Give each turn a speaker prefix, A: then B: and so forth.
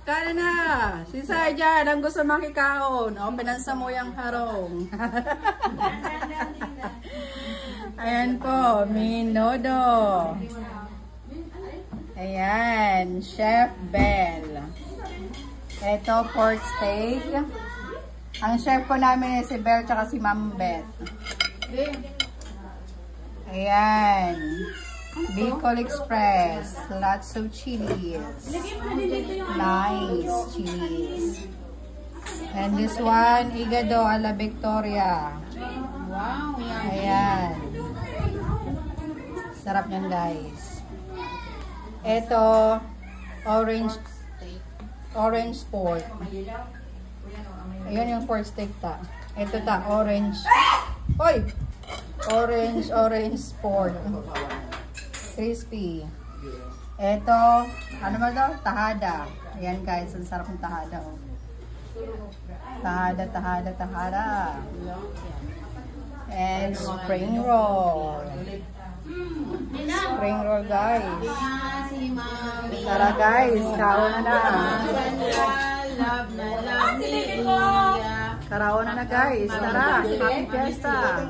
A: Kana na. Si Sarjan, ang gusto makikaon. O, pinansa mo yung harong. Ayan po, Minodo. Ayan, Chef Bell. Ito, pork steak. Ang chef po namin ay si Bell tsaka si Ma'am Beth. Ayan. Bicol Express. Lots of chilies. Nice chilies. And this one, Igado a la Victoria.
B: Wow, yan.
A: Ayan. Sarap yan, guys. Ito, orange pork. Ayan yung pork steak ta. Ito ta, orange. Oy! Orange pork. Crispy. Ito, ano ba daw? Tahada. Ayan guys, ang sarap ng tahada. Oh. Tahada. And spring roll. Spring roll guys. Tara guys, kaon na. Karaon na guys. Tara, happy fiesta.